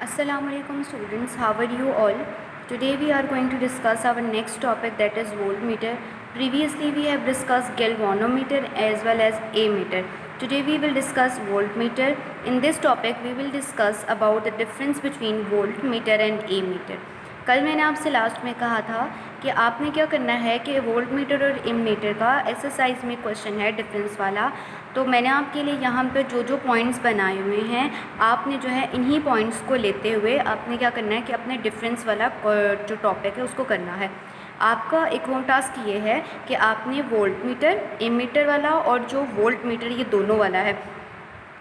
Assalamualaikum students, how are you all? Today we are going to discuss our next topic, that is voltmeter. Previously we have discussed galvanometer as well as ammeter. Today we will discuss voltmeter. In this topic we will discuss about the difference between voltmeter and ammeter. कल मैंने आपसे last में कहा था कि आपने क्या करना है कि वोल्टमीटर और एमीटर का एक्सरसाइज में क्वेश्चन है डिफरेंस वाला। तो मैंने आपके लिए यहाँ पे जो जो पॉइंट्स बनाए हुए हैं, आपने जो है इन्हीं पॉइंट्स को लेते हुए आपने क्या करना है कि अपने डिफरेंस वाला जो टॉपिक है उसको करना है। आपका एक होम टास्क ये है कि आपने वोल्टमीटर, एमीटर वाला और जो वोल्टमीटर ये दोनों वाला है,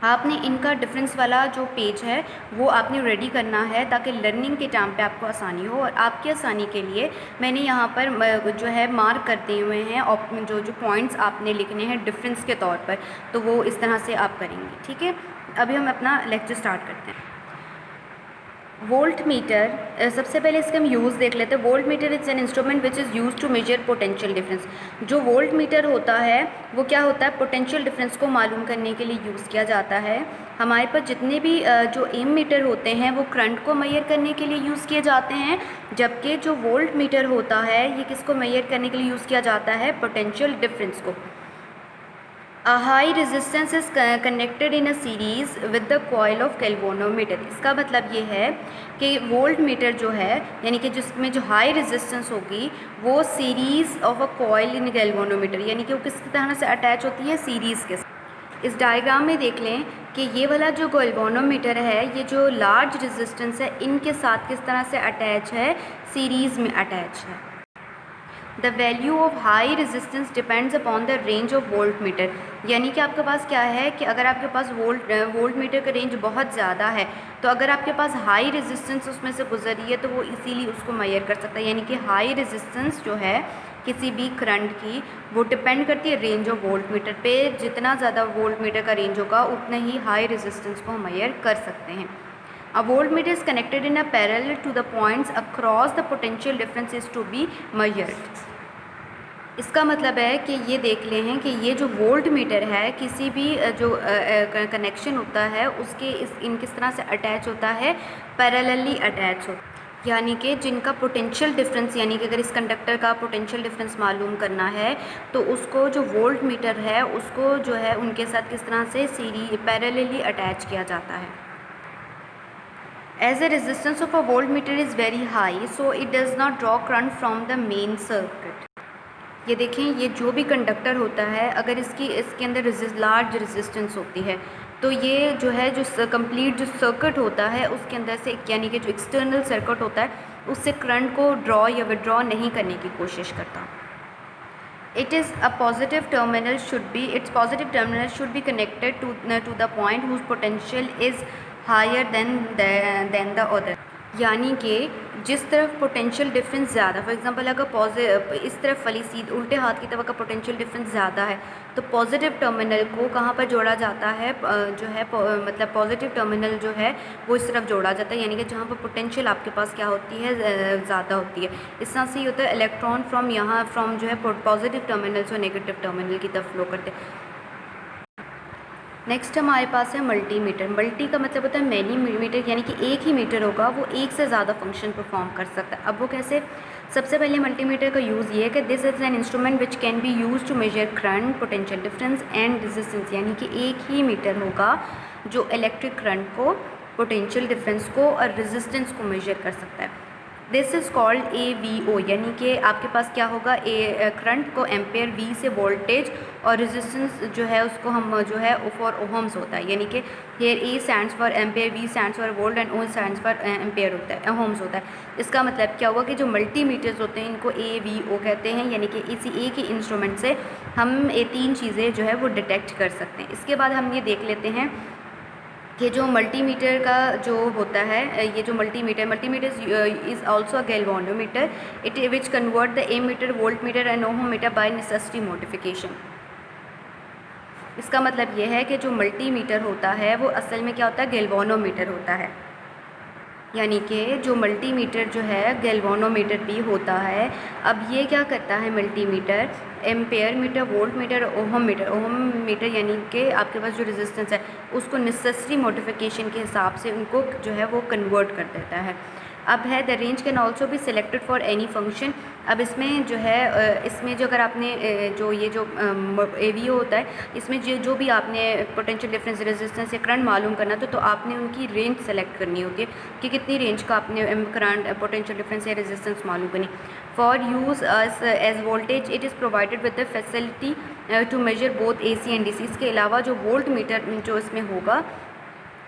आपने इनका डिफरेंस वाला जो पेज है वो आपने रेडी करना है ताकि लर्निंग के टाइम पे आपको आसानी हो। और आपकी आसानी के लिए मैंने यहाँ पर जो है मार्क कर दिए हुए हैं और जो जो पॉइंट्स आपने लिखने हैं डिफरेंस के तौर पर, तो वो इस तरह से आप करेंगे। ठीक है, अभी हम अपना लेक्चर स्टार्ट करते हैं। वोल्ट मीटर, सबसे पहले इसके हम यूज़ देख लेते हैं। Voltmeter is an instrument which is use to measure potential difference. जो वोल्ट मीटर होता है वो क्या होता है, पोटेंशियल डिफरेंस को मालूम करने के लिए यूज़ किया जाता है। हमारे पास जितने भी जो एम मीटर होते हैं वो करंट को मेजर करने के लिए यूज़ किए जाते हैं, जबकि जो वोल्ट मीटर होता है ये किसको मेजर करने के लिए यूज़ किया जाता है, पोटेंशियल डिफरेंस को। A high resistance is connected in a series with the coil of galvanometer। इसका मतलब ये है कि वोल्ट मीटर जो है यानी कि जिसमें जो हाई रेजिस्टेंस होगी वो series of a coil in galvanometer, यानी कि वो किस तरह से अटैच होती है, सीरीज़ के साथ। इस डायग्राम में देख लें कि ये वाला जो गैल्वेनोमीटर है ये जो लार्ज रेजिस्टेंस है इनके साथ किस तरह से अटैच है, सीरीज़ में अटैच है। The value of high resistance depends upon the range of volt meter, यानी कि आपके पास क्या है कि अगर आपके पास वोल्ट मीटर का रेंज बहुत ज़्यादा है तो अगर आपके पास हाई रेजिस्टेंस उसमें से गुजर रही है तो वो इसीलिए उसको मेजर कर सकता है। यानी कि हाई रेजिस्टेंस जो है किसी भी करंट की वो डिपेंड करती है रेंज ऑफ वोल्ट मीटर पे। जितना ज़्यादा वोल्ट मीटर का रेंज होगा उतना ही हाई रेजिस्टेंस को हम मेजर कर सकते हैं। A voltmeter is connected in a parallel to the points across the potential difference is to be measured। इसका मतलब है कि ये देख लें हैं कि ये जो वोल्ट मीटर है किसी भी जो कनेक्शन होता है उसके इन किस तरह से अटैच होता है, पैरेलली अटैच होता है। यानी कि जिनका पोटेंशियल डिफरेंस, यानी कि अगर इस कंडक्टर का पोटेंशियल डिफरेंस मालूम करना है तो उसको जो वोल्ट मीटर है उसको जो है उनके साथ किस तरह से पैरेलली अटैच किया जाता है। As the resistance of a voltmeter is very high, so it does not draw current from the main circuit। ये देखें, ये जो भी कंडक्टर होता है अगर इसके अंदर लार्ज रेजिस्टेंस होती है तो ये जो है जो कंप्लीट जो सर्किट होता है उसके अंदर से, यानी कि जो एक्सटर्नल सर्किट होता है उससे करंट को ड्रॉ या विड्रॉ नहीं करने की कोशिश करता। It is a positive terminal should be, its positive terminal should be connected to the point whose potential is higher than the other। यानी कि जिस तरफ पोटेंशियल डिफरेंस ज़्यादा, फॉर एग्जांपल अगर इस तरफ वाली सीध उल्टे हाथ की तरफ का पोटेंशियल डिफरेंस ज़्यादा है तो पॉजिटिव टर्मिनल को कहाँ पर जोड़ा जाता है, जो है मतलब पॉजिटिव टर्मिनल जो है वो इस तरफ जोड़ा जाता है, यानी कि जहाँ पर पोटेंशियल आपके पास क्या होती है, ज़्यादा होती है। इस तरह से ये होता है इलेक्ट्रॉन फ्रॉम जो है पॉजिटिव टर्मिनल से नेगेटिव टर्मिनल की तरफ फ्लो करते हैं। नेक्स्ट हमारे पास है मल्टीमीटर। मल्टी का मतलब होता है मैनी मीटर, यानी कि एक ही मीटर होगा वो एक से ज़्यादा फंक्शन परफॉर्म कर सकता है। अब वो कैसे, सबसे पहले मल्टीमीटर का यूज़ ये है कि this is an instrument which can be use to measure current, potential difference and resistance, यानी कि एक ही मीटर होगा जो इलेक्ट्रिक करंट को, पोटेंशियल डिफरेंस को और रेजिस्टेंस को मेजर कर सकता है। दिस इज़ कॉल्ड AVO, यानी कि आपके पास क्या होगा, करंट को एम्पेयर, V से वोल्टेज और रेजिस्टेंस जो है उसको हम जो है फॉर ओहम्स होता है, यानी कि here A stands for ampere, V stands for volt and O stands for ampere होता है, ओहम्स होता है। इसका मतलब क्या हुआ कि जो मल्टीमीटर्स होते हैं इनको AVO कहते हैं, यानी कि इसी एक ही इंस्ट्रूमेंट से हम ये तीन चीज़ें जो है वो डिटेक्ट कर सकते हैं। इसके बाद हम ये देख लेते हैं कि जो मल्टीमीटर का जो होता है, ये जो multimeter is also a galvanometer, it which convert the ammeter, volt meter and ohm meter by necessity modification. इसका मतलब ये है कि जो मल्टीमीटर होता है वो असल में क्या होता है, गैल्वेनोमीटर होता है। यानी कि जो मल्टीमीटर जो है गैल्वानोमीटर भी होता है। अब ये क्या करता है multimeter, ampere meter, volt meter, ohm meter. Ohm meter यानी कि आपके पास जो रेजिस्टेंस है उसको नेसेसरी मॉडिफिकेशन के हिसाब से उनको जो है वो कन्वर्ट कर देता है। अब है द रेंज कैन ऑल्सो भी सिलेक्टेड फॉर एनी फंक्शन। अब इसमें जो है इसमें जो अगर आपने जो ये जो AVO होता है, इसमें जो भी आपने पोटेंशियल डिफरेंस, रेजिस्टेंस या करंट मालूम करना तो आपने उनकी रेंज सेलेक्ट करनी होती है कि कितनी रेंज का आपने करंट, पोटेंशियल डिफरेंस या रेजिस्टेंस मालूम करनी। For use as voltage it is provided with the facility to measure both AC and DC। इसके अलावा जो वोल्ट मीटर जो इसमें होगा,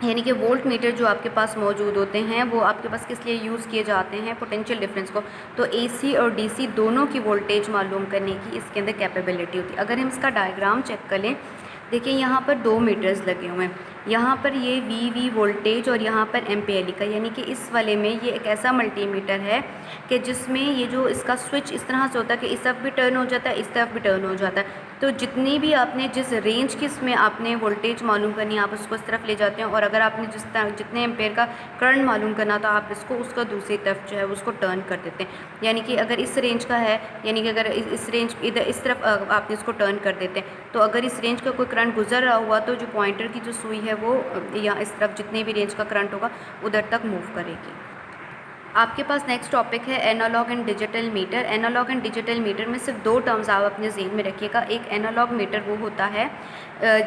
यानी कि वोल्ट मीटर जो आपके पास मौजूद होते हैं वो आपके पास किस लिए यूज़ किए जाते हैं, पोटेंशियल डिफरेंस को। तो AC और DC दोनों की वोल्टेज मालूम करने की इसके अंदर कैपेबिलिटी होती है। अगर हम इसका डायग्राम चेक कर लें, देखिए यहाँ पर 2 मीटर्स लगे हुए हैं, यहाँ पर ये VV वोल्टेज और यहाँ पर एम्पेयर लिखा, यानी कि इस वाले में ये एक ऐसा मल्टीमीटर है कि जिसमें ये जो इसका स्विच इस तरह से होता है कि इस तरफ भी टर्न हो जाता है, इस तरफ भी टर्न हो जाता है। तो जितनी भी आपने जिस रेंज की इसमें आपने वोल्टेज मालूम करनी है आप उसको इस तरफ ले जाते हैं, और अगर आपने जितने एम्पेयर का करंट मालूम करना तो आप इसको उसका दूसरी तरफ जो है उसको टर्न कर देते हैं। यानी कि अगर इस रेंज का है, यानी कि अगर इस रेंज इधर इस तरफ आप इसको टर्न कर देते हैं, तो अगर इस रेंज का कोई करंट गुजर रहा हुआ तो जो पॉइंटर की जो सुई है वो या इस तरफ जितने भी रेंज का करंट होगा उधर तक मूव करेगी। आपके पास नेक्स्ट टॉपिक है analogue and digital meter. Analogue and digital meter में सिर्फ 2 टर्म्स आप अपने ज़हन में रखिएगा। एक एनालॉग मीटर वो होता है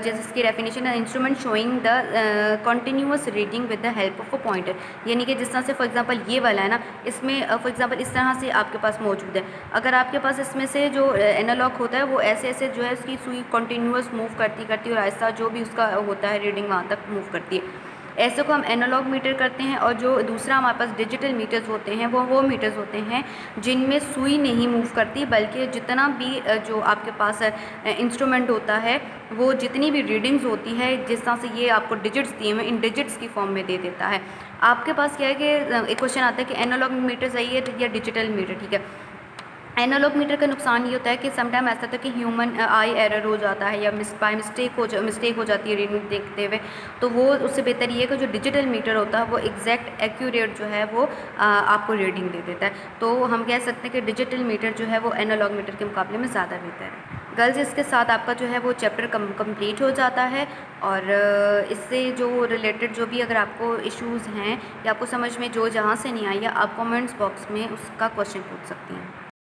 जिसकी डेफिनेशन है instrument showing the continuous reading with the help of a pointer. यानी कि जिस तरह से फॉर एग्जांपल ये वाला है ना, इसमें फॉर एग्जांपल इस तरह से आपके पास मौजूद है। अगर आपके पास इसमें से जो एनालॉग होता है वो ऐसे ऐसे जो है उसकी सुई कंटिन्यूअस मूव करती करती और आहिस्ता जो भी उसका होता है रीडिंग वहाँ तक मूव करती है। ऐसे को हम एनालॉग मीटर करते हैं। और जो दूसरा हमारे पास डिजिटल मीटर्स होते हैं वो मीटर्स होते हैं जिनमें सुई नहीं मूव करती, बल्कि जितना भी जो आपके पास इंस्ट्रूमेंट होता है वो जितनी भी रीडिंग्स होती है, जिस तरह से ये आपको डिजिट्स दिए हुए इन डिजिट्स की फॉर्म में दे देता है। आपके पास क्या है कि एक क्वेश्चन आता है कि एनालॉग मीटर सही है या डिजिटल मीटर ठीक है। एनालॉग मीटर का नुकसान ये होता है कि समटाइम ऐसा होता है कि ह्यूमन आई एरर हो जाता है या बाय मिस्टेक हो जाती है रीडिंग देखते हुए, तो वो उससे बेहतर ये है कि जो डिजिटल मीटर होता है वो एग्जैक्ट एक्यूरेट जो है वो आपको रीडिंग दे देता है। तो हम कह सकते हैं कि डिजिटल मीटर जो है वो एनालॉग मीटर के मुकाबले में ज़्यादा बेहतर है। गर्ल्स, इसके साथ आपका जो है वो चैप्टर कंप्लीट हो जाता है। और इससे जो रिलेटेड जो भी अगर आपको इश्यूज़ हैं या आपको समझ में जो जहाँ से नहीं आई है, आप कमेंट्स बॉक्स में उसका क्वेश्चन पूछ सकती हैं।